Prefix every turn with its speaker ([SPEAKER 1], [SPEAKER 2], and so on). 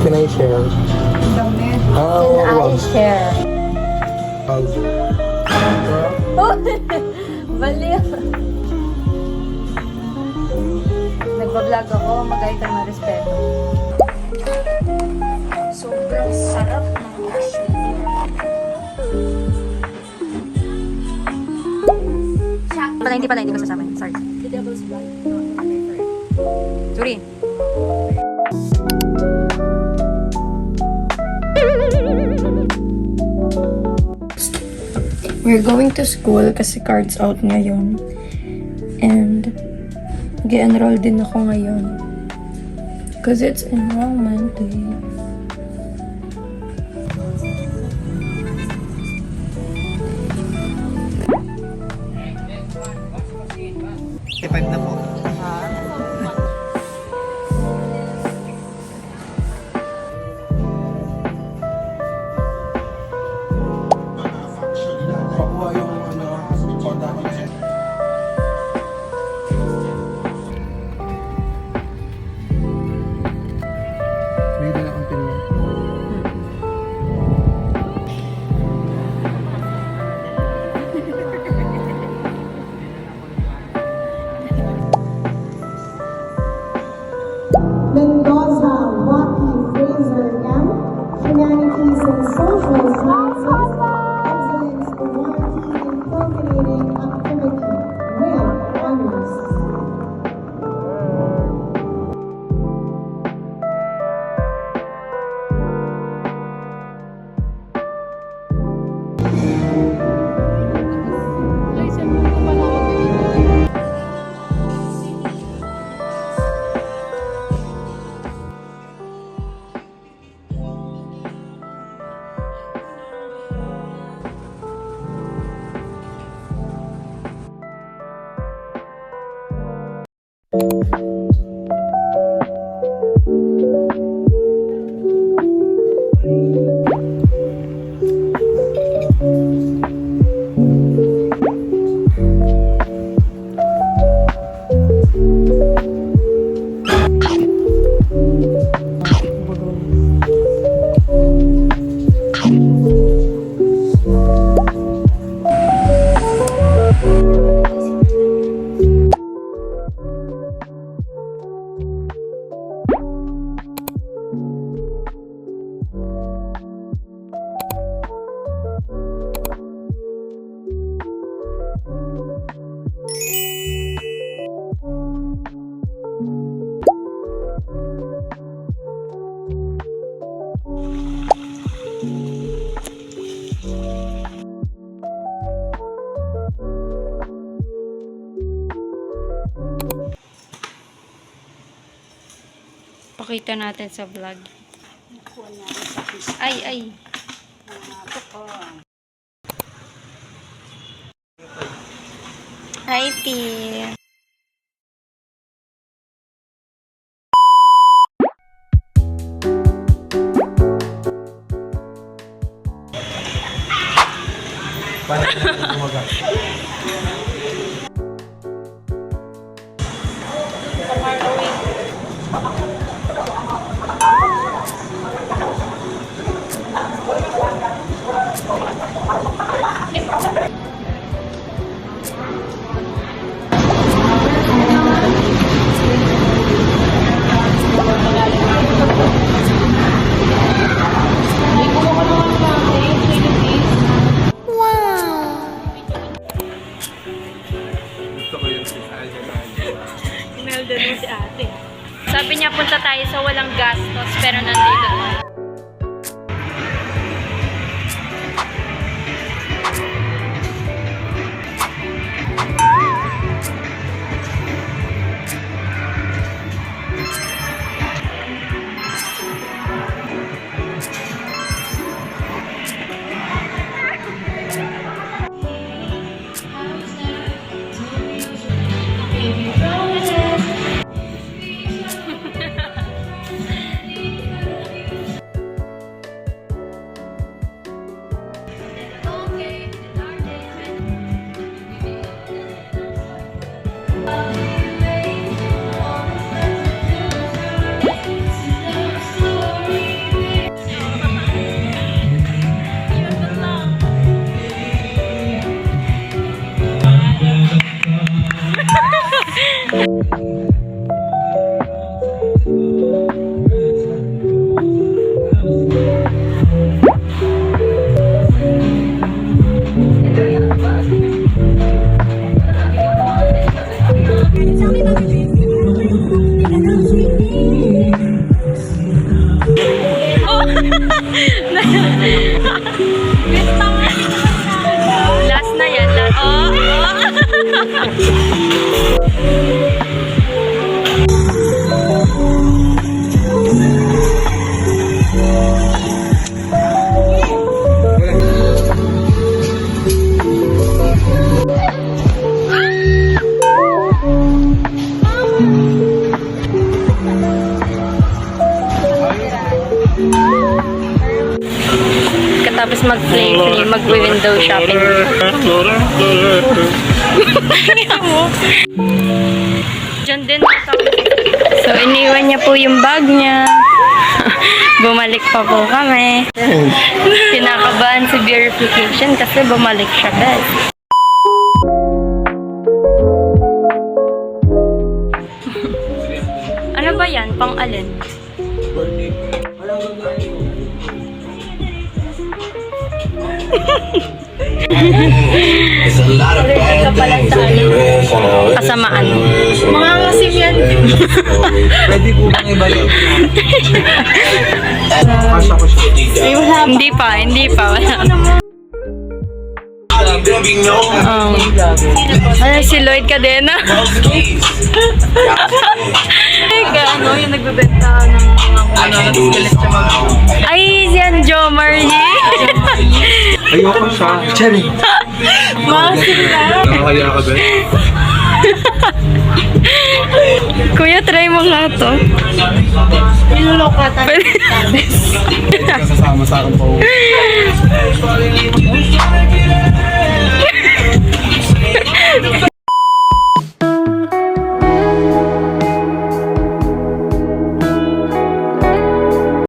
[SPEAKER 1] Can I share?
[SPEAKER 2] I share. Baliw. Nagbablog ako, mag-ay ka ng respeto. Sobrang sarap ng cashew. Hindi pala masasama. Sorry. The devil's blood. Sorry.
[SPEAKER 3] We're going to school kasi cards out ngayon. And mag-enroll din ako ngayon. Because it's enrollment day.
[SPEAKER 1] Five na po. Pakuha yung konta ko. May dala kang pin mo.
[SPEAKER 4] Mendoza, Rocky, Fraser, M. Humanities and Social Sciences. Excellence, Warranty in Culminating Activity with honors.
[SPEAKER 2] Pakita natin sa vlog. Ay. Hi, T.
[SPEAKER 1] Paano na tumagal?
[SPEAKER 2] Imelda mo si ate. Sabi niya punta tayo sa walang gastos pero nandito tayo. Last na yan. Katapos mag-play, mag-window shopping. Diyan din. So, iniwan niya po yung bag niya. Bumalik pa po kami. Kinakabahan si verification kasi bumalik siya, guys. Ano ba yan? Pang alin? Ito pala sa kasamaan. Mga ngasim yan.
[SPEAKER 1] Pwede po bang ibalik? Kasha ko siya.
[SPEAKER 2] Hindi pa. Wala. Ay, si Lloyd Cadena.
[SPEAKER 3] Ano, yung nagbebenta ng mga
[SPEAKER 2] Ay, si Jo Marie.
[SPEAKER 1] Ayoko siya. Cherry.
[SPEAKER 3] massive na.
[SPEAKER 1] Nakakaya ka ba?
[SPEAKER 2] Kuya, try mo nga to.
[SPEAKER 3] Niluloko ka
[SPEAKER 1] Kasasama sa akin pa.